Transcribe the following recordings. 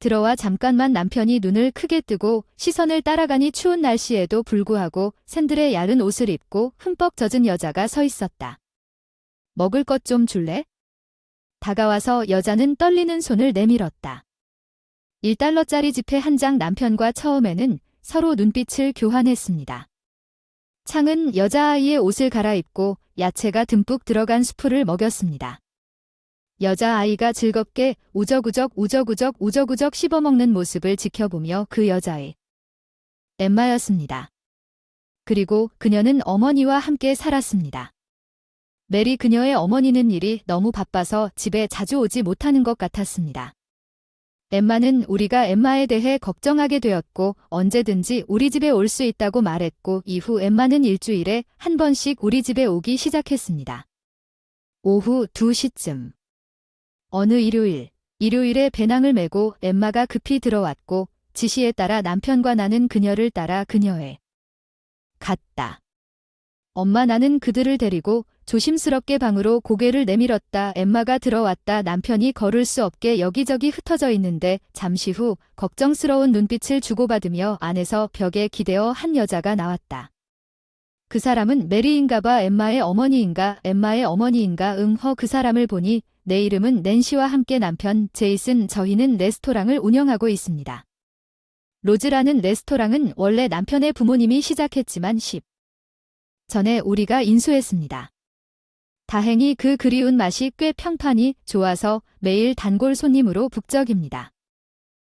들어와 잠깐만 남편이 눈을 크게 뜨고 시선을 따라가니 추운 날씨에도 불구하고 샌들에 야른 옷을 입고 흠뻑 젖은 여자가 서 있었다. 먹을 것 좀 줄래? 다가와서 여자는 떨리는 손을 내밀었다. 1달러짜리 지폐 한 장. 남편과 처음에는 서로 눈빛을 교환했습니다. 창은 여자아이의 옷을 갈아입고 야채가 듬뿍 들어간 수프를 먹였습니다. 여자아이가 즐겁게 우적우적 씹어먹는 모습을 지켜보며 그 여자의 엠마였습니다. 그리고 그녀는 어머니와 함께 살았습니다. 메리 그녀의 어머니는 일이 너무 바빠서 집에 자주 오지 못하는 것 같았습니다. 엠마는 우리가 엠마에 대해 걱정하게 되었고 언제든지 우리 집에 올 수 있다고 말했고 이후 엠마는 일주일에 한 번씩 우리 집에 오기 시작했습니다. 오후 2시쯤. 어느 일요일에 배낭을 메고 엠마가 급히 들어왔고 지시에 따라 남편과 나는 그녀를 따라 그녀에 갔다. 엄마 나는 그들을 데리고 조심스럽게 방으로 고개를 내밀었다. 엠마가 들어왔다. 남편이 걸을 수 없게 여기저기 흩어져 있는데 잠시 후 걱정스러운 눈빛을 주고받으며 안에서 벽에 기대어 한 여자가 나왔다. 그 사람은 메리인가봐. 엠마의 어머니인가? 엠마의 어머니인가? 그 사람을 보니 내 이름은 낸시와 함께 남편 제이슨 저희는 레스토랑을 운영하고 있습니다. 로즈라는 레스토랑은 원래 남편의 부모님이 시작했지만 10 전에 우리가 인수했습니다. 다행히 그 그리운 맛이 꽤 평판이 좋아서 매일 단골 손님으로 북적입니다.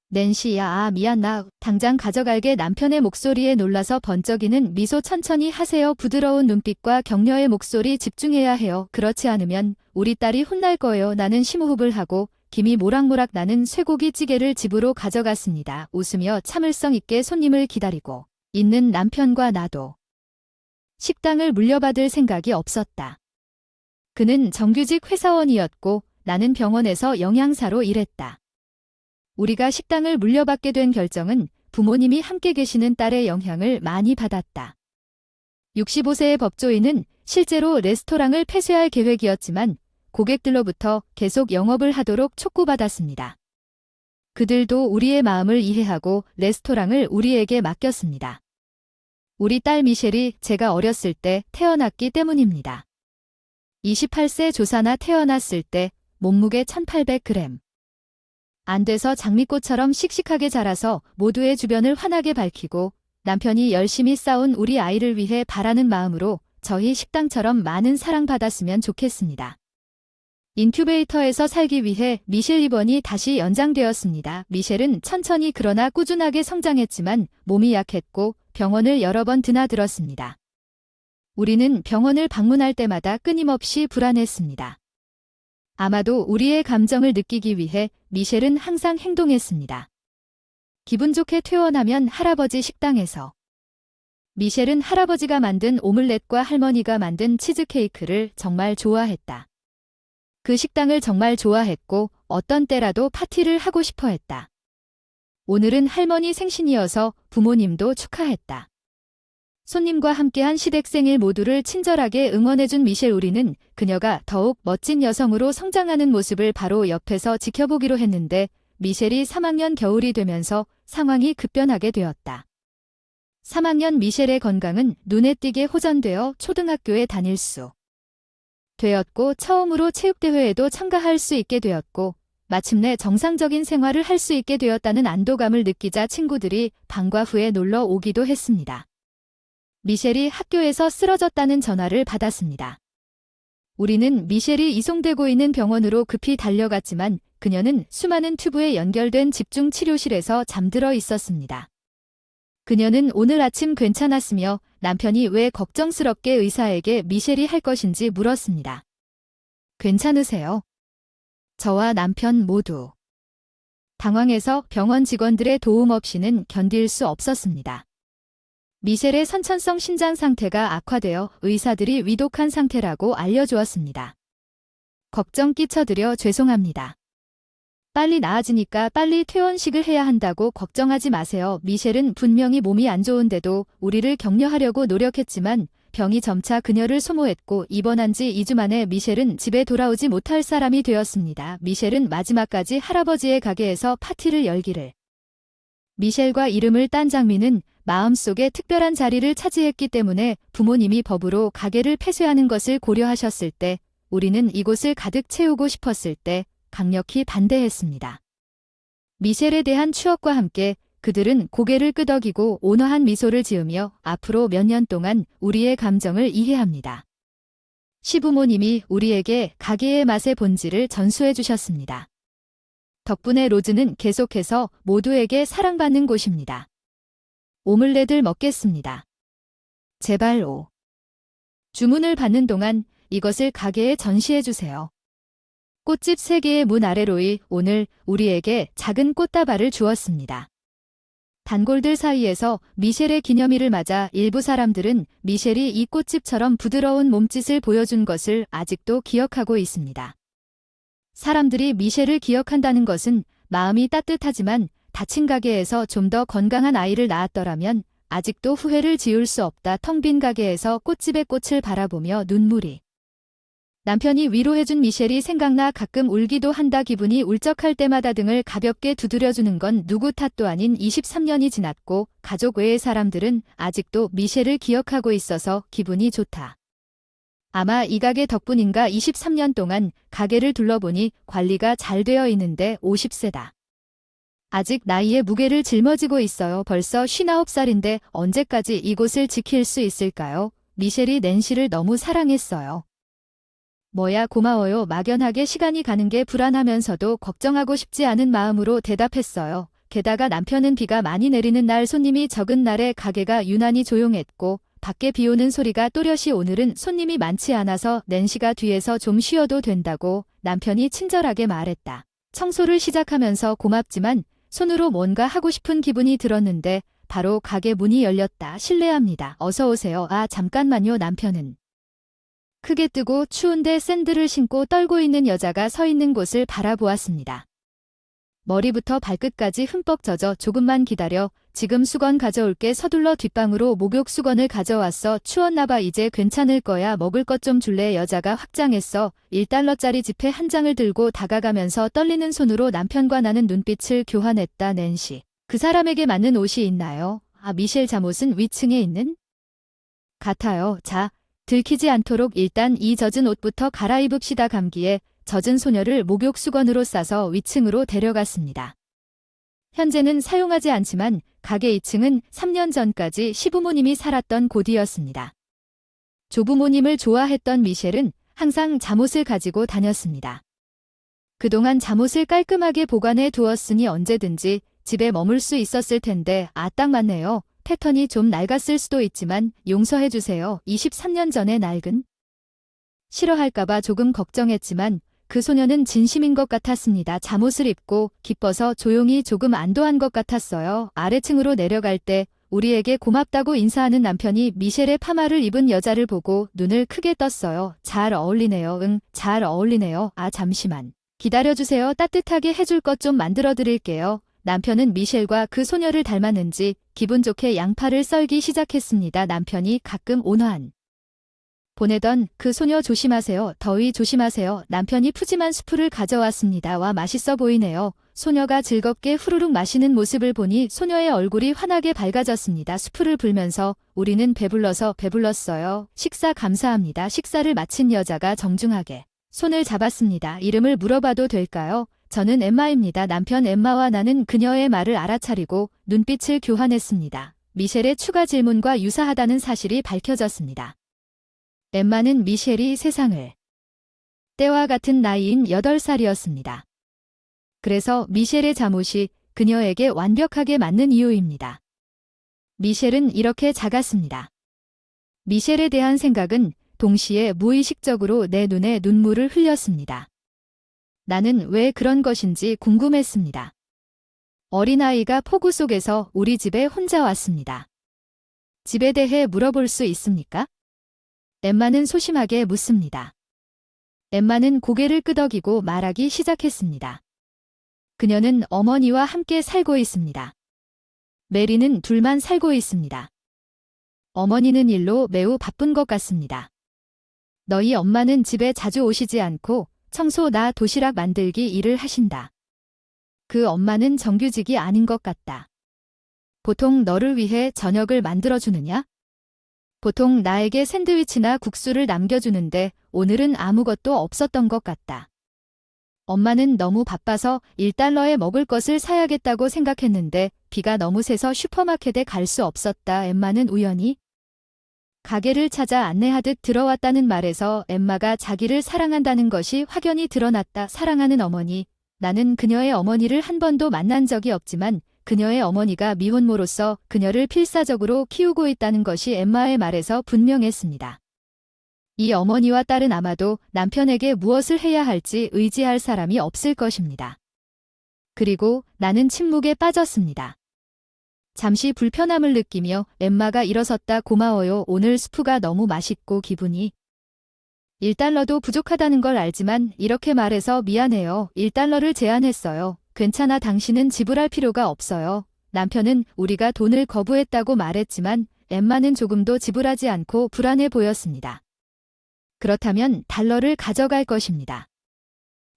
낸시야, 미안 나 당장 가져갈게. 남편의 목소리에 놀라서 번쩍이는 미소. 천천히 하세요. 부드러운 눈빛과 격려의 목소리. 집중해야 해요. 그렇지 않으면 우리 딸이 혼날 거예요. 나는 심호흡을 하고 김이 모락모락 나는 쇠고기 찌개를 집으로 가져갔습니다. 웃으며 참을성 있게 손님을 기다리고 있는 남편과 나도 식당을 물려받을 생각이 없었다. 그는 정규직 회사원이었고 나는 병원에서 영양사로 일했다. 우리가 식당을 물려받게 된 결정은 부모님이 함께 계시는 딸의 영향을 많이 받았다. 65세의 법조인은 실제로 레스토랑을 폐쇄할 계획이었지만 고객들로부터 계속 영업을 하도록 촉구받았습니다. 그들도 우리의 마음을 이해하고 레스토랑을 우리에게 맡겼습니다. 우리 딸 미셸이 제가 어렸을 때 태어났기 때문입니다. 28세 조사나 태어났을 때 몸무게 1800g. 안 돼서 장미꽃처럼 씩씩하게 자라서 모두의 주변을 환하게 밝히고 남편이 열심히 싸운 우리 아이를 위해 바라는 마음으로 저희 식당처럼 많은 사랑받았으면 좋겠습니다. 인큐베이터에서 살기 위해 미셸 입원이 다시 연장되었습니다. 미셸은 천천히 그러나 꾸준하게 성장했지만 몸이 약했고 병원을 여러 번 드나들었습니다. 우리는 병원을 방문할 때마다 끊임없이 불안했습니다. 아마도 우리의 감정을 느끼기 위해 미셸은 항상 행동했습니다. 기분 좋게 퇴원하면 할아버지 식당에서 미셸은 할아버지가 만든 오믈렛과 할머니가 만든 치즈케이크를 정말 좋아했다. 그 식당을 정말 좋아했고 어떤 때라도 파티를 하고 싶어 했다. 오늘은 할머니 생신이어서 부모님도 축하했다. 손님과 함께한 시댁 생일 모두를 친절하게 응원해준 미셸. 우리는 그녀가 더욱 멋진 여성으로 성장하는 모습을 바로 옆에서 지켜보기로 했는데 미셸이 3학년 겨울이 되면서 상황이 급변하게 되었다. 3학년 미셸의 건강은 눈에 띄게 호전되어 초등학교에 다닐 수 되었고 처음으로 체육대회에도 참가할 수 있게 되었고 마침내 정상적인 생활을 할 수 있게 되었다는 안도감을 느끼자 친구들이 방과 후에 놀러 오기도 했습니다. 미셸이 학교에서 쓰러졌다는 전화를 받았습니다. 우리는 미셸이 이송되고 있는 병원으로 급히 달려갔지만 그녀는 수많은 튜브에 연결된 집중 치료실에서 잠들어 있었습니다. 그녀는 오늘 아침 괜찮았으며 남편이 왜 걱정스럽게 의사에게 미셸이 할 것인지 물었습니다. 괜찮으세요? 저와 남편 모두 당황해서 병원 직원들의 도움 없이는 견딜 수 없었습니다. 미셸의 선천성 신장 상태가 악화되어 의사들이 위독한 상태라고 알려주었습니다. 걱정 끼쳐드려 죄송합니다. 빨리 나아지니까 빨리 퇴원식을 해야 한다고 걱정하지 마세요. 미셸은 분명히 몸이 안 좋은데도 우리를 격려하려고 노력했지만 병이 점차 그녀를 소모했고 입원한 지 2주 만에 미셸은 집에 돌아오지 못할 사람이 되었습니다. 미셸은 마지막까지 할아버지의 가게에서 파티를 열기를. 미셸과 이름을 딴 장미는 마음속에 특별한 자리를 차지했기 때문에 부모님이 법으로 가게를 폐쇄하는 것을 고려하셨을 때, 우리는 이곳을 가득 채우고 싶었을 때 강력히 반대했습니다. 미셸에 대한 추억과 함께 그들은 고개를 끄덕이고 온화한 미소를 지으며 앞으로 몇 년 동안 우리의 감정을 이해합니다. 시부모님이 우리에게 가게의 맛의 본질을 전수해 주셨습니다. 덕분에 로즈는 계속해서 모두에게 사랑받는 곳입니다. 오믈렛을 먹겠습니다. 제발 오. 주문을 받는 동안 이것을 가게에 전시해 주세요. 꽃집 3개의 문 아래로이 오늘 우리에게 작은 꽃다발을 주었습니다. 단골들 사이에서 미셸의 기념일을 맞아 일부 사람들은 미셸이 이 꽃집처럼 부드러운 몸짓을 보여준 것을 아직도 기억하고 있습니다. 사람들이 미셸을 기억한다는 것은 마음이 따뜻하지만 닫힌 가게에서 좀 더 건강한 아이를 낳았더라면 아직도 후회를 지을 수 없다. 텅 빈 가게에서 꽃집의 꽃을 바라보며 눈물이. 남편이 위로해준 미셸이 생각나 가끔 울기도 한다. 기분이 울적할 때마다 등을 가볍게 두드려주는 건 누구 탓도 아닌 23년이 지났고 가족 외의 사람들은 아직도 미셸을 기억하고 있어서 기분이 좋다. 아마 이 가게 덕분인가 23년 동안 가게를 둘러보니 관리가 잘 되어 있는데 50세다. 아직 나이의 무게를 짊어지고 있어요. 벌써 59살인데 언제까지 이곳을 지킬 수 있을까요? 미셸이 낸시를 너무 사랑했어요. 뭐야 고마워요. 막연하게 시간이 가는 게 불안하면서도 걱정하고 싶지 않은 마음으로 대답했어요. 게다가 남편은 비가 많이 내리는 날 손님이 적은 날에 가게가 유난히 조용했고 밖에 비 오는 소리가 또렷이 오늘은 손님이 많지 않아서 낸시가 뒤에서 좀 쉬어도 된다고 남편이 친절하게 말했다. 청소를 시작하면서 고맙지만 손으로 뭔가 하고 싶은 기분이 들었는데 바로 가게 문이 열렸다. 실례합니다. 어서 오세요. 아 잠깐만요. 남편은 크게 뜨고 추운데 샌들을 신고 떨고 있는 여자가 서 있는 곳을 바라보았습니다. 머리부터 발끝까지 흠뻑 젖어 조금만 기다려. 지금 수건 가져올게. 서둘러 뒷방으로 목욕 수건을 가져왔어. 추웠나봐. 이제 괜찮을 거야. 먹을 것 좀 줄래? 여자가 확장했어. 1달러짜리 지폐 한 장을 들고 다가가면서 떨리는 손으로 남편과 나는 눈빛을 교환했다. 낸시. 그 사람에게 맞는 옷이 있나요? 아 미셸 잠옷은 위층에 있는? 같아요. 자. 들키지 않도록 일단 이 젖은 옷부터 갈아입읍시다. 감기에 젖은 소녀를 목욕 수건으로 싸서 위층으로 데려갔습니다. 현재는 사용하지 않지만 가게 2층은 3년 전까지 시부모님이 살았던 곳이었습니다. 조부모님을 좋아했던 미셸은 항상 잠옷을 가지고 다녔습니다. 그동안 잠옷을 깔끔하게 보관해 두었으니 언제든지 집에 머물 수 있었을 텐데 딱 맞네요. 패턴이 좀 낡았을 수도 있지만 용서해주세요. 23년 전의 낡은? 싫어할까봐 조금 걱정했지만 그 소녀는 진심인 것 같았습니다. 잠옷을 입고 기뻐서 조용히 조금 안도한 것 같았어요. 아래층으로 내려갈 때 우리에게 고맙다고 인사하는 남편이 미셸의 파마를 입은 여자를 보고 눈을 크게 떴어요. 잘 어울리네요. 응, 잘 어울리네요. 아 잠시만. 기다려주세요. 따뜻하게 해줄 것 좀 만들어 드릴게요. 남편은 미셸과 그 소녀를 닮았는지 기분 좋게 양파를 썰기 시작했습니다. 남편이 가끔 온화한 보내던 그 소녀 조심하세요. 더위 조심하세요. 남편이 푸짐한 수프를 가져왔습니다. 와 맛있어 보이네요. 소녀가 즐겁게 후루룩 마시는 모습을 보니 소녀의 얼굴이 환하게 밝아졌습니다. 수프를 불면서 우리는 배불렀어요. 식사 감사합니다. 식사를 마친 여자가 정중하게 손을 잡았습니다. 이름을 물어봐도 될까요? 저는 엠마입니다. 남편 엠마와 나는 그녀의 말을 알아차리고 눈빛을 교환했습니다. 미셸의 추가 질문과 유사하다는 사실이 밝혀졌습니다. 엠마는 미셸이 세상을 때와 같은 나이인 8살이었습니다. 그래서 미셸의 잠옷이 그녀에게 완벽하게 맞는 이유입니다. 미셸은 이렇게 작았습니다. 미셸에 대한 생각은 동시에 무의식적으로 내 눈에 눈물을 흘렸습니다. 나는 왜 그런 것인지 궁금했습니다. 어린아이가 폭우 속에서 우리 집에 혼자 왔습니다. 집에 대해 물어볼 수 있습니까? 엠마는 소심하게 묻습니다. 엠마는 고개를 끄덕이고 말하기 시작했습니다. 그녀는 어머니와 함께 살고 있습니다. 메리는 둘만 살고 있습니다. 어머니는 일로 매우 바쁜 것 같습니다. 너희 엄마는 집에 자주 오시지 않고 청소나 도시락 만들기 일을 하신다. 그 엄마는 정규직이 아닌 것 같다. 보통 너를 위해 저녁을 만들어주느냐? 보통 나에게 샌드위치나 국수를 남겨주는데 오늘은 아무것도 없었던 것 같다. 엄마는 너무 바빠서 1달러에 먹을 것을 사야겠다고 생각했는데 비가 너무 세서 슈퍼마켓에 갈 수 없었다. 엠마는 우연히 가게를 찾아 안내하듯 들어왔다는 말에서 엠마가 자기를 사랑한다는 것이 확연히 드러났다. 사랑하는 어머니. 나는 그녀의 어머니를 한 번도 만난 적이 없지만 그녀의 어머니가 미혼모로서 그녀를 필사적으로 키우고 있다는 것이 엠마의 말에서 분명했습니다. 이 어머니와 딸은 아마도 남편에게 무엇을 해야 할지 의지할 사람이 없을 것입니다. 그리고 나는 침묵에 빠졌습니다. 잠시 불편함을 느끼며 엠마가 일어섰다. 고마워요. 오늘 스프가 너무 맛있고 기분이 1달러도 부족하다는 걸 알지만 이렇게 말해서 미안해요. 1달러를 제안했어요. 괜찮아. 당신은 지불할 필요가 없어요. 남편은 우리가 돈을 거부했다고 말했지만 엠마는 조금도 지불하지 않고 불안해 보였습니다. 그렇다면 달러를 가져갈 것입니다.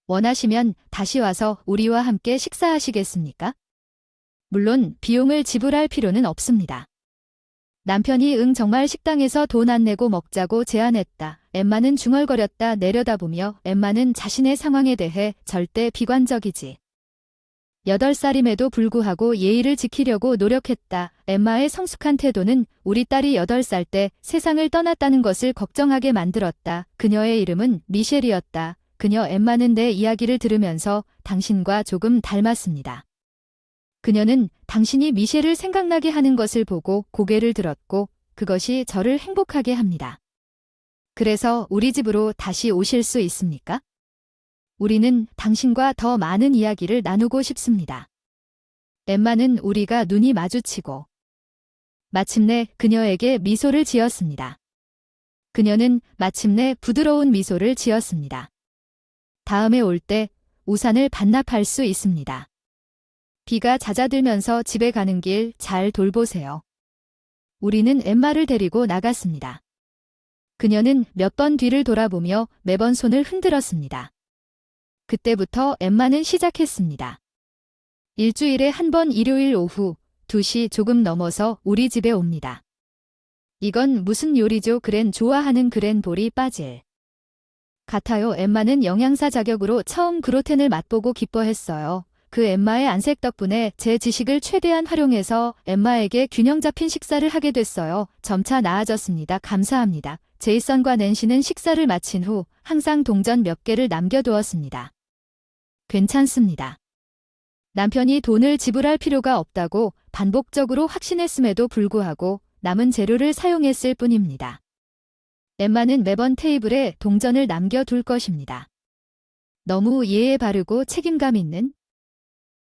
원하시면 다시 와서 우리와 함께 식사하시겠습니까? 물론 비용을 지불할 필요는 없습니다. 남편이 정말 식당에서 돈 안 내고 먹자고 제안했다. 엠마는 중얼거렸다. 내려다보며 엠마는 자신의 상황에 대해 절대 비관적이지 8살임에도 불구하고 예의를 지키려고 노력했다. 엠마의 성숙한 태도는 우리 딸이 8살 때 세상을 떠났다는 것을 걱정하게 만들었다. 그녀의 이름은 미셸이었다. 그녀 엠마는 내 이야기를 들으면서 당신과 조금 닮았습니다. 그녀는 당신이 미셸을 생각나게 하는 것을 보고 고개를 들었고 그것이 저를 행복하게 합니다. 그래서 우리 집으로 다시 오실 수 있습니까? 우리는 당신과 더 많은 이야기를 나누고 싶습니다. 엠마는 우리가 눈이 마주치고 마침내 그녀에게 미소를 지었습니다. 그녀는 마침내 부드러운 미소를 지었습니다. 다음에 올 때 우산을 반납할 수 있습니다. 비가 잦아들면서 집에 가는 길 잘 돌보세요. 우리는 엠마를 데리고 나갔습니다. 그녀는 몇 번 뒤를 돌아보며 매번 손을 흔들었습니다. 그때부터 엠마는 시작했습니다. 일주일에 한 번 일요일 오후 2시 조금 넘어서 우리 집에 옵니다. 이건 무슨 요리죠? 그랜 좋아하는 그랜볼이 빠질 같아요. 엠마는 영양사 자격으로 처음 그루텐을 맛보고 기뻐했어요. 그 엠마의 안색 덕분에 제 지식을 최대한 활용해서 엠마에게 균형 잡힌 식사를 하게 됐어요. 점차 나아졌습니다. 감사합니다. 제이슨과 낸시는 식사를 마친 후 항상 동전 몇 개를 남겨두었습니다. 괜찮습니다. 남편이 돈을 지불할 필요가 없다고 반복적으로 확신했음에도 불구하고 남은 재료를 사용했을 뿐입니다. 엠마는 매번 테이블에 동전을 남겨둘 것입니다. 너무 예에 바르고 책임감 있는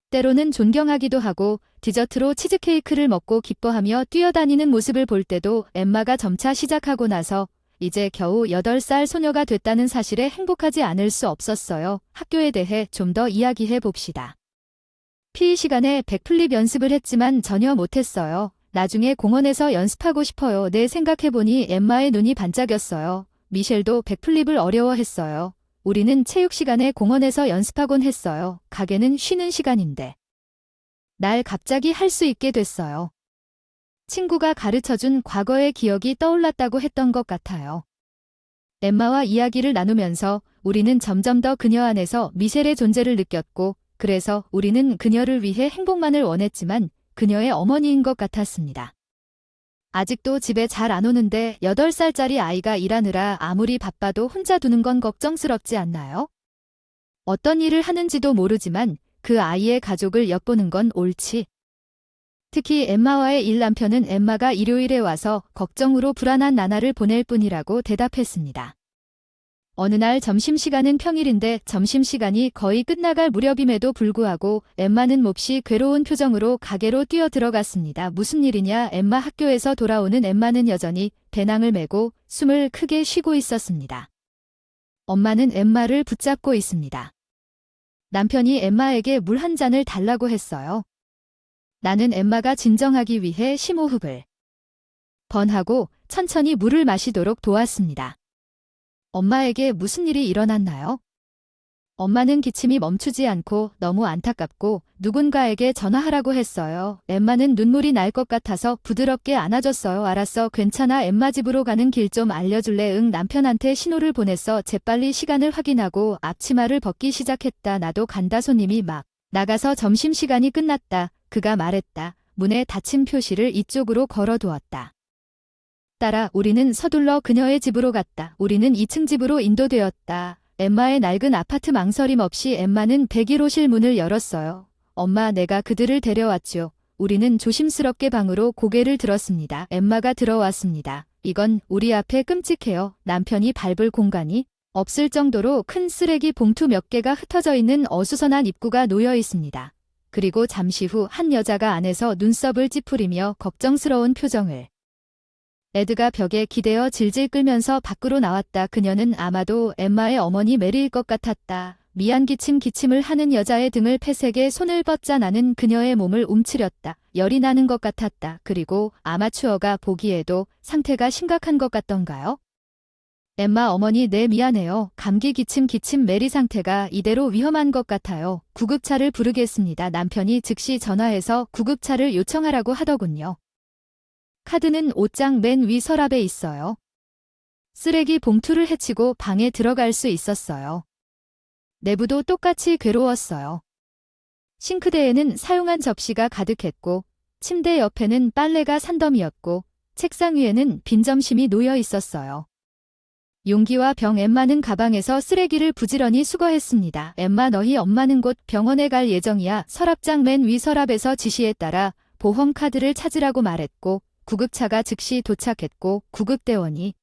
때로는 존경하기도 하고 디저트로 치즈케이크를 먹고 기뻐하며 뛰어다니는 모습을 볼 때도 엠마가 점차 시작하고 나서 이제 겨우 8살 소녀가 됐다는 사실에 행복하지 않을 수 없었어요. 학교에 대해 좀 더 이야기해 봅시다. PE 시간에 백플립 연습을 했지만 전혀 못했어요. 나중에 공원에서 연습하고 싶어요. 네, 생각해보니 엠마의 눈이 반짝였어요. 미셸도 백플립을 어려워했어요. 우리는 체육 시간에 공원에서 연습하곤 했어요. 가게는 쉬는 시간인데. 날 갑자기 할 수 있게 됐어요. 친구가 가르쳐준 과거의 기억이 떠올랐다고 했던 것 같아요. 엠마와 이야기를 나누면서 우리는 점점 더 그녀 안에서 미셸의 존재를 느꼈고 그래서 우리는 그녀를 위해 행복만을 원했지만 그녀의 어머니인 것 같았습니다. 아직도 집에 잘 안 오는데 8살짜리 아이가 일하느라 아무리 바빠도 혼자 두는 건 걱정스럽지 않나요? 어떤 일을 하는지도 모르지만 그 아이의 가족을 엿보는 건 옳지. 특히 엠마와의 남편은 엠마가 일요일에 와서 걱정으로 불안한 나날을 보낼 뿐이라고 대답했습니다. 어느 날 점심시간은 평일인데 점심시간이 거의 끝나갈 무렵임에도 불구하고 엠마는 몹시 괴로운 표정으로 가게로 뛰어 들어갔습니다. 무슨 일이냐? 엠마 학교에서 돌아오는 엠마는 여전히 배낭을 메고 숨을 크게 쉬고 있었습니다. 엄마는 엠마를 붙잡고 있습니다. 남편이 엠마에게 물 한 잔을 달라고 했어요. 나는 엠마가 진정하기 위해 심호흡을 번하고 천천히 물을 마시도록 도왔습니다. 엄마에게 무슨 일이 일어났나요? 엄마는 기침이 멈추지 않고 너무 안타깝고 누군가에게 전화하라고 했어요. 엠마는 눈물이 날 것 같아서 부드럽게 안아줬어요. 알았어, 괜찮아. 엠마 집으로 가는 길 좀 알려줄래? 응. 남편한테 신호를 보냈어. 재빨리 시간을 확인하고 앞치마를 벗기 시작했다. 나도 간다. 손님이 막 나가서 점심시간이 끝났다. 그가 말했다. 문에 닫힌 표시를 이쪽으로 걸어두었다. 따라 우리는 서둘러 그녀의 집으로 갔다. 우리는 2층 집으로 인도되었다. 엠마의 낡은 아파트 망설임 없이 엠마는 101호실 문을 열었어요. 엄마, 내가 그들을 데려왔죠. 우리는 조심스럽게 방으로 고개를 들었습니다. 엠마가 들어왔습니다. 이건 우리 앞에 끔찍해요. 남편이 밟을 공간이 없을 정도로 큰 쓰레기 봉투 몇 개가 흩어져 있는 어수선한 입구가 놓여 있습니다. 그리고 잠시 후 한 여자가 안에서 눈썹을 찌푸리며 걱정스러운 표정을 에드가 벽에 기대어 질질 끌면서 밖으로 나왔다. 그녀는 아마도 엠마의 어머니 메리일 것 같았다. 미안. 기침을 하는 여자의 등을 패색에 손을 뻗자. 나는 그녀의 몸을 움츠렸다. 열이 나는 것 같았다. 그리고 아마추어가 보기에도 상태가 심각한 것 같던가요? 엠마 어머니, 네, 미안해요. 감기 기침 메리 상태가 이대로 위험한 것 같아요. 구급차를 부르겠습니다. 남편이 즉시 전화해서 구급차를 요청하라고 하더군요. 카드는 옷장 맨 위 서랍에 있어요. 쓰레기 봉투를 헤치고 방에 들어갈 수 있었어요. 내부도 똑같이 괴로웠어요. 싱크대에는 사용한 접시가 가득했고 침대 옆에는 빨래가 산더미였고 책상 위에는 빈 점심이 놓여 있었어요. 용기와 병. 엠마는 가방에서 쓰레기를 부지런히 수거했습니다. 엠마, 너희 엄마는 곧 병원에 갈 예정이야. 서랍장 맨 위 서랍에서 지시에 따라 보험카드를 찾으라고 말했고 구급차가 즉시 도착했고 구급대원이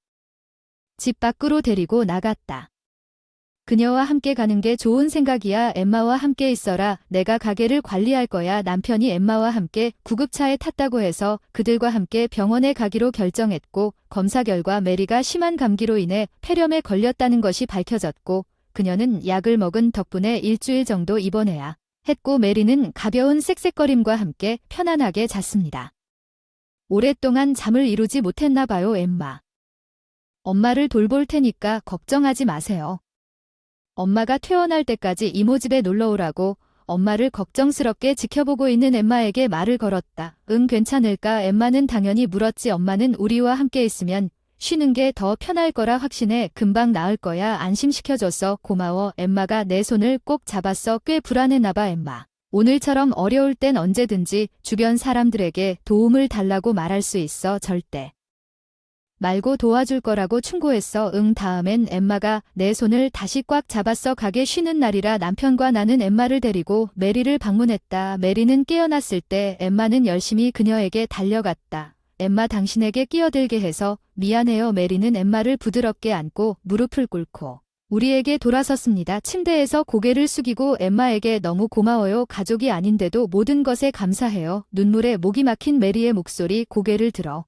집 밖으로 데리고 나갔다. 그녀와 함께 가는 게 좋은 생각이야. 엠마와 함께 있어라. 내가 가게를 관리할 거야. 남편이 엠마와 함께 구급차에 탔다고 해서 그들과 함께 병원에 가기로 결정했고 검사 결과 메리가 심한 감기로 인해 폐렴에 걸렸다는 것이 밝혀졌고 그녀는 약을 먹은 덕분에 일주일 정도 입원해야 했고 메리는 가벼운 쌕쌕거림과 함께 편안하게 잤습니다. 오랫동안 잠을 이루지 못했나 봐요. 엠마. 엄마를 돌볼 테니까 걱정하지 마세요. 엄마가 퇴원할 때까지 이모 집에 놀러 오라고 엄마를 걱정스럽게 지켜보고 있는 엠마에게 말을 걸었다. 응, 괜찮을까? 엠마는 당연히 물었지. 엄마는 우리와 함께 있으면 쉬는 게 더 편할 거라 확신해. 금방 나을 거야. 안심시켜줘서 고마워. 엠마가 내 손을 꼭 잡았어. 꽤 불안했나 봐. 엠마. 오늘처럼 어려울 땐 언제든지 주변 사람들에게 도움을 달라고 말할 수 있어. 절대 말고 도와줄 거라고 충고했어. 응. 다음엔 엠마가 내 손을 다시 꽉 잡았어. 가게 쉬는 날이라 남편과 나는 엠마를 데리고 메리를 방문했다. 메리는 깨어났을 때 엠마는 열심히 그녀에게 달려갔다. 엠마, 당신에게 끼어들게 해서 미안해요. 메리는 엠마를 부드럽게 안고 무릎을 꿇고 우리에게 돌아섰습니다. 침대에서 고개를 숙이고 엠마에게 너무 고마워요. 가족이 아닌데도 모든 것에 감사해요. 눈물에 목이 막힌 메리의 목소리. 고개를 들어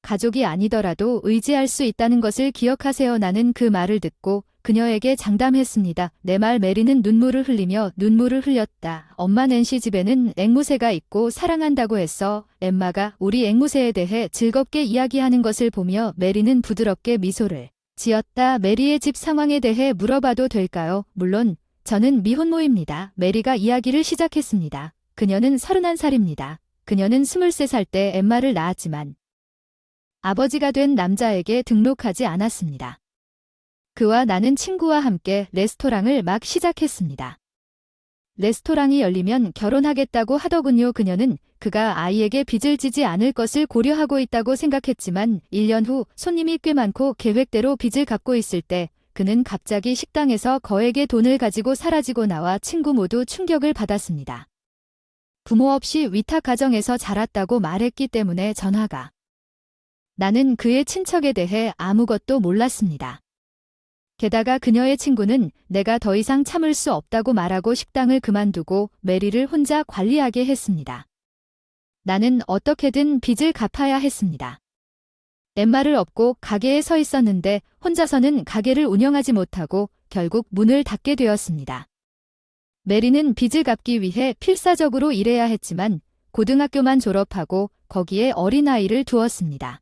가족이 아니더라도 의지할 수 있다는 것을 기억하세요. 나는 그 말을 듣고 그녀에게 장담했습니다. 내 말. 메리는 눈물을 흘리며 눈물을 흘렸다. 엄마, 낸시 집에는 앵무새가 있고 사랑한다고 했어. 엠마가 우리 앵무새에 대해 즐겁게 이야기하는 것을 보며 메리는 부드럽게 미소를 지었다. 메리의 집 상황에 대해 물어봐도 될까요? 물론 저는 미혼모입니다. 메리가 이야기를 시작했습니다. 그녀는 31살입니다. 그녀는 23살 때 엠마를 낳았지만 아버지가 된 남자에게 등록하지 않았습니다. 그와 나는 친구와 함께 레스토랑을 막 시작했습니다. 레스토랑이 열리면 결혼하겠다고 하더군요. 그녀는 그가 아이에게 빚을 지지 않을 것을 고려하고 있다고 생각했지만 1년 후 손님이 꽤 많고 계획대로 빚을 갚고 있을 때 그는 갑자기 식당에서 거액의 돈을 가지고 사라지고 나와 친구 모두 충격을 받았습니다. 부모 없이 위탁 가정에서 자랐다고 말했기 때문에 전화가. 나는 그의 친척에 대해 아무것도 몰랐습니다. 게다가 그녀의 친구는 내가 더 이상 참을 수 없다고 말하고 식당을 그만두고 메리를 혼자 관리하게 했습니다. 나는 어떻게든 빚을 갚아야 했습니다. 엠마를 업고 가게에 서 있었는데 혼자서는 가게를 운영하지 못하고 결국 문을 닫게 되었습니다. 메리는 빚을 갚기 위해 필사적으로 일해야 했지만 고등학교만 졸업하고 거기에 어린아이를 두었습니다.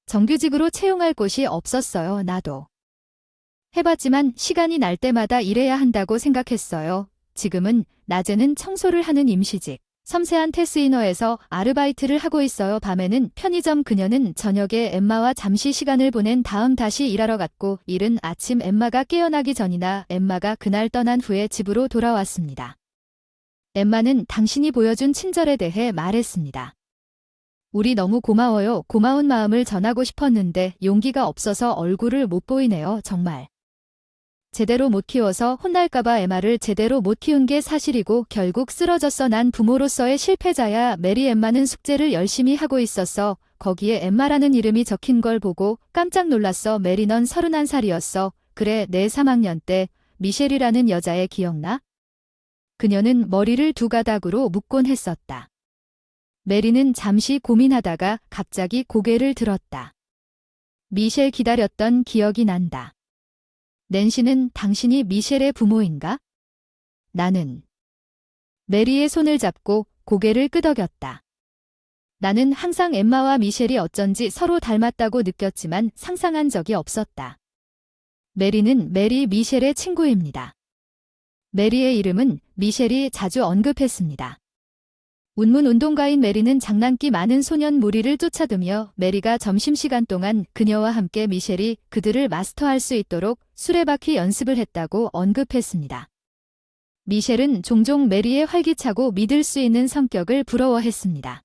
정규직으로 채용할 곳이 없었어요, 나도. 해봤지만 시간이 날 때마다 일해야 한다고 생각했어요. 지금은 낮에는 청소를 하는 임시직, 섬세한 테스이너에서 아르바이트를 하고 있어요. 밤에는 편의점. 그녀는 저녁에 엠마와 잠시 시간을 보낸 다음 다시 일하러 갔고, 이른 아침 엠마가 깨어나기 전이나 엠마가 그날 떠난 후에 집으로 돌아왔습니다. 엠마는 당신이 보여준 친절에 대해 말했습니다. 우리 너무 고마워요. 고마운 마음을 전하고 싶었는데 용기가 없어서 얼굴을 못 보이네요, 정말. 제대로 못 키워서 혼날까봐 엠마를 제대로 못 키운 게 사실이고 결국 쓰러졌어. 난 부모로서의 실패자야. 메리. 엠마는 숙제를 열심히 하고 있었어. 거기에 엠마라는 이름이 적힌 걸 보고 깜짝 놀랐어. 메리, 넌 31살이었어. 그래, 내 3학년 때 미셸이라는 여자애 기억나? 그녀는 머리를 두 가닥으로 묶곤 했었다. 메리는 잠시 고민하다가 갑자기 고개를 들었다. 미셸, 기다렸던 기억이 난다. 낸시는 당신이 미셸의 부모인가? 나는 메리의 손을 잡고 고개를 끄덕였다. 나는 항상 엠마와 미셸이 어쩐지 서로 닮았다고 느꼈지만 상상한 적이 없었다. 메리는 메리, 미셸의 친구입니다. 메리의 이름은 미셸이 자주 언급했습니다. 운문 운동가인 메리는 장난기 많은 소년 무리를 쫓아두며 메리가 점심시간 동안 그녀와 함께 미셸이 그들을 마스터할 수 있도록 수레바퀴 연습을 했다고 언급했습니다. 미셸은 종종 메리의 활기차고 믿을 수 있는 성격을 부러워했습니다.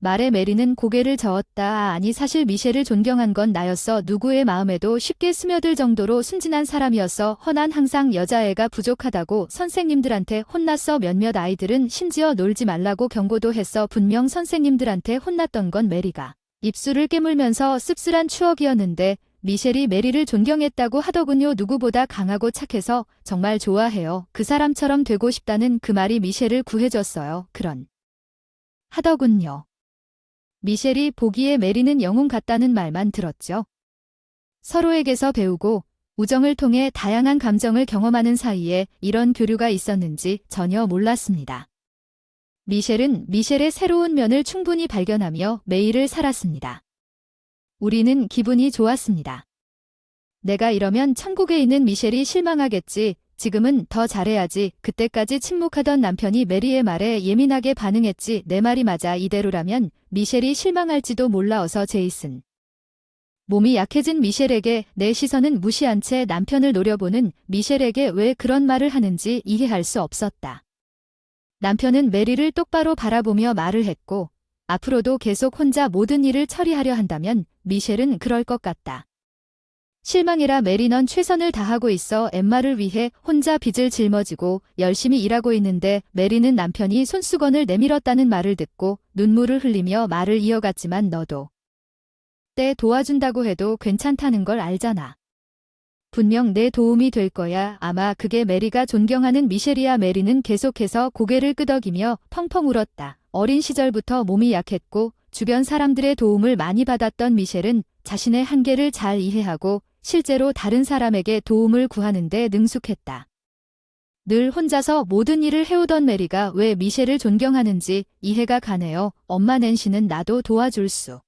말에 메리는 고개를 저었다. 아니, 사실 미셸을 존경한 건 나였어. 누구의 마음에도 쉽게 스며들 정도로 순진한 사람이었어. 허난 항상 여자애가 부족하다고 선생님들한테 혼났어. 몇몇 아이들은 심지어 놀지 말라고 경고도 했어. 분명 선생님들한테 혼났던 건 메리가 입술을 깨물면서 씁쓸한 추억이었는데 미셸이 메리를 존경했다고 하더군요. 누구보다 강하고 착해서 정말 좋아해요. 그 사람처럼 되고 싶다는 그 말이 미셸을 구해줬어요. 그런 하더군요. 미셸이 보기에 메리는 영웅 같다는 말만 들었죠. 서로에게서 배우고 우정을 통해 다양한 감정을 경험하는 사이에 이런 교류가 있었는지 전혀 몰랐습니다. 미셸은 미셸의 새로운 면을 충분히 발견하며 매일을 살았습니다. 우리는 기분이 좋았습니다. 내가 이러면 천국에 있는 미셸이 실망하겠지. 지금은 더 잘해야지. 그때까지 침묵하던 남편이 메리의 말에 예민하게 반응했지. 내 말이 맞아. 이대로라면 미셸이 실망할지도 몰라. 어서 제이슨. 몸이 약해진 미셸에게 내 시선은 무시한 채 남편을 노려보는 미셸에게 왜 그런 말을 하는지 이해할 수 없었다. 남편은 메리를 똑바로 바라보며 말을 했고 앞으로도 계속 혼자 모든 일을 처리하려 한다면 미셸은 그럴 것 같다. 실망해라 메리, 넌 최선을 다하고 있어. 엠마를 위해 혼자 빚을 짊어지고 열심히 일하고 있는데. 메리는 남편이 손수건을 내밀었다는 말을 듣고 눈물을 흘리며 말을 이어갔지만 너도 때 도와준다고 해도 괜찮다는 걸 알잖아. 분명 내 도움이 될 거야. 아마 그게 메리가 존경하는 미셸이야. 메리는 계속해서 고개를 끄덕이며 펑펑 울었다. 어린 시절부터 몸이 약했고 주변 사람들의 도움을 많이 받았던 미셸은 자신의 한계를 잘 이해하고 실제로 다른 사람에게 도움을 구하는 데 능숙했다. 늘 혼자서 모든 일을 해오던 메리가 왜 미셸을 존경하는지 이해가 가네요. 엄마, 낸시는 나도 도와줄 수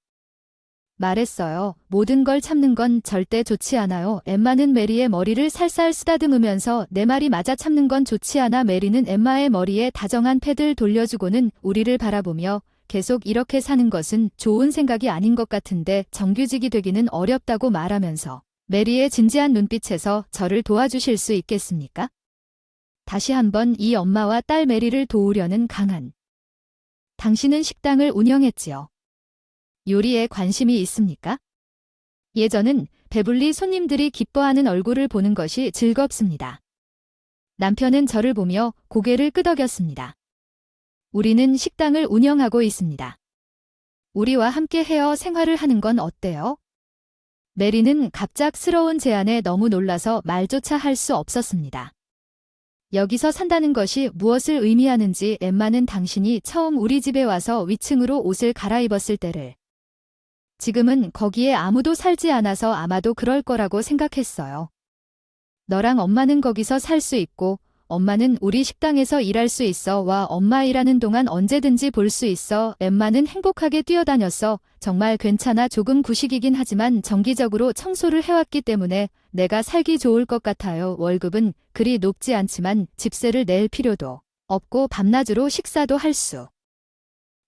말했어요. 모든 걸 참는 건 절대 좋지 않아요. 엠마는 메리의 머리를 살살 쓰다듬으면서 내 말이 맞아, 참는 건 좋지 않아. 메리는 엠마의 머리에 다정한 패드를 돌려주고는 우리를 바라보며 계속 이렇게 사는 것은 좋은 생각이 아닌 것 같은데 정규직이 되기는 어렵다고 말하면서 메리의 진지한 눈빛에서 저를 도와주실 수 있겠습니까? 다시 한번 이 엄마와 딸 메리를 도우려는 강한. 당신은 식당을 운영했지요. 요리에 관심이 있습니까? 예전은 배불리 손님들이 기뻐하는 얼굴을 보는 것이 즐겁습니다. 남편은 저를 보며 고개를 끄덕였습니다. 우리는 식당을 운영하고 있습니다. 우리와 함께 헤어 생활을 하는 건 어때요? 메리는 갑작스러운 제안에 너무 놀라서 말조차 할 수 없었습니다. 여기서 산다는 것이 무엇을 의미하는지. 엠마는 당신이 처음 우리 집에 와서 위층으로 옷을 갈아입었을 때를. 지금은 거기에 아무도 살지 않아서 아마도 그럴 거라고 생각했어요. 너랑 엄마는 거기서 살 수 있고 엄마는 우리 식당에서 일할 수 있어. 와, 엄마 일하는 동안 언제든지 볼 수 있어. 엠마는 행복하게 뛰어다녔어. 정말 괜찮아. 조금 구식이긴 하지만 정기적으로 청소를 해왔기 때문에 내가 살기 좋을 것 같아요. 월급은 그리 높지 않지만 집세를 낼 필요도 없고 밤낮으로 식사도 할 수.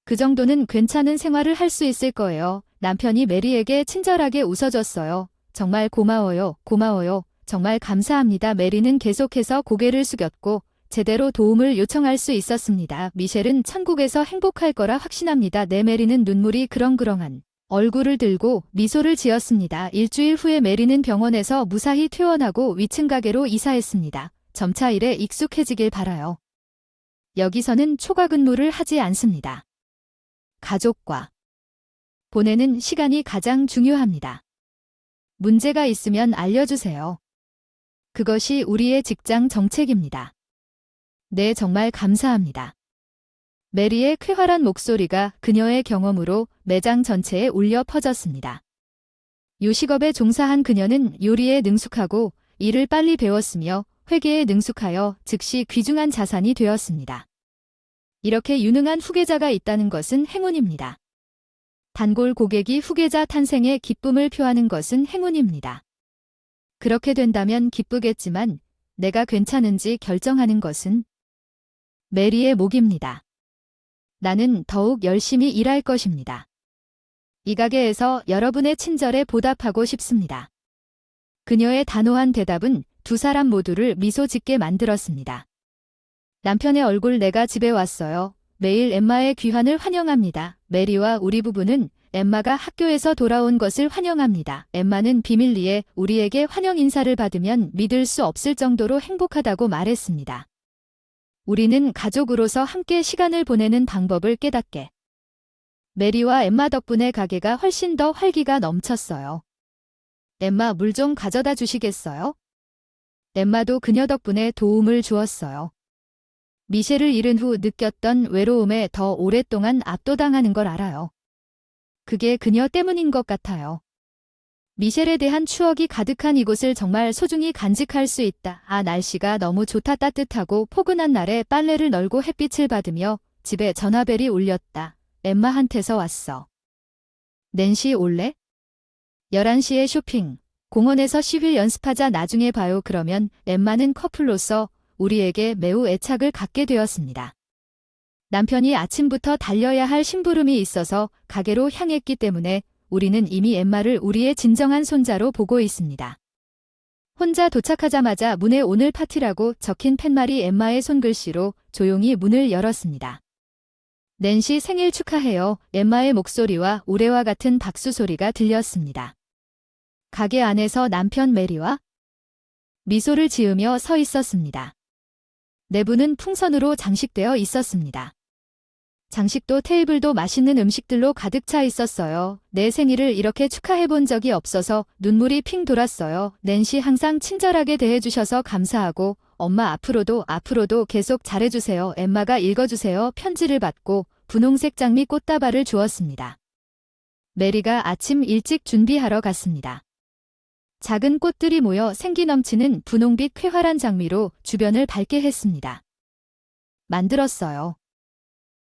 그 정도는 괜찮은 생활을 할 수 있을 거예요. 남편이 메리에게 친절하게 웃어줬어요. 정말 고마워요. 고마워요. 정말 감사합니다. 메리는 계속해서 고개를 숙였고 제대로 도움을 요청할 수 있었습니다. 미셸은 천국에서 행복할 거라 확신합니다. 네, 메리는 눈물이 그렁그렁한 얼굴을 들고 미소를 지었습니다. 일주일 후에 메리는 병원에서 무사히 퇴원하고 위층 가게로 이사했습니다. 점차 일에 익숙해지길 바라요. 여기서는 초과 근무를 하지 않습니다. 가족과 보내는 시간이 가장 중요합니다. 문제가 있으면 알려주세요. 그것이 우리의 직장 정책입니다. 네, 정말 감사합니다. 메리의 쾌활한 목소리가 그녀의 경험으로 매장 전체에 울려 퍼졌습니다. 요식업에 종사한 그녀는 요리에 능숙하고 일을 빨리 배웠으며 회계에 능숙하여 즉시 귀중한 자산이 되었습니다. 이렇게 유능한 후계자가 있다는 것은 행운입니다. 단골 고객이 후계자 탄생의 기쁨을 표하는 것은 행운입니다. 그렇게 된다면 기쁘겠지만 내가 괜찮은지 결정하는 것은 메리의 몫입니다. 나는 더욱 열심히 일할 것입니다. 이 가게에서 여러분의 친절에 보답하고 싶습니다. 그녀의 단호한 대답은 두 사람 모두를 미소 짓게 만들었습니다. 남편의 얼굴. 내가 집에 왔어요. 매일 엠마의 귀환을 환영합니다. 메리와 우리 부부는 엠마가 학교에서 돌아온 것을 환영합니다. 엠마는 비밀리에 우리에게 환영 인사를 받으면 믿을 수 없을 정도로 행복하다고 말했습니다. 우리는 가족으로서 함께 시간을 보내는 방법을 깨닫게. 메리와 엠마 덕분에 가게가 훨씬 더 활기가 넘쳤어요. 엠마, 물 좀 가져다 주시겠어요? 엠마도 그녀 덕분에 도움을 주었어요. 미셸을 잃은 후 느꼈던 외로움에 더 오랫동안 압도당하는 걸 알아요. 그게 그녀 때문인 것 같아요. 미셸에 대한 추억이 가득한 이곳을 정말 소중히 간직할 수 있다. 아, 날씨가 너무 좋다. 따뜻하고 포근한 날에 빨래를 널고 햇빛을 받으며 집에 전화벨이 울렸다. 엠마한테서 왔어. 낸시 올래? 11시에 쇼핑. 공원에서 10일 연습하자. 나중에 봐요. 그러면 엠마는 커플로서 우리에게 매우 애착을 갖게 되었습니다. 남편이 아침부터 달려야 할 심부름이 있어서 가게로 향했기 때문에 우리는 이미 엠마를 우리의 진정한 손자로 보고 있습니다. 혼자 도착하자마자 문에 오늘 파티라고 적힌 팻말이 엠마의 손글씨로 조용히 문을 열었습니다. 낸시 생일 축하해요. 엠마의 목소리와 우레와 같은 박수 소리가 들렸습니다. 가게 안에서 남편 메리와 미소를 지으며 서 있었습니다. 내부는 풍선으로 장식되어 있었습니다. 장식도 테이블도 맛있는 음식들로 가득 차 있었어요. 내 생일을 이렇게 축하해 본 적이 없어서 눈물이 핑 돌았어요. 낸시 항상 친절하게 대해주셔서 감사하고 엄마 앞으로도 계속 잘해주세요. 엠마가 읽어주세요. 편지를 받고 분홍색 장미 꽃다발을 주었습니다. 메리가 아침 일찍 준비하러 갔습니다. 작은 꽃들이 모여 생기 넘치는 분홍빛 쾌활한 장미로 주변을 밝게 했습니다. 만들었어요.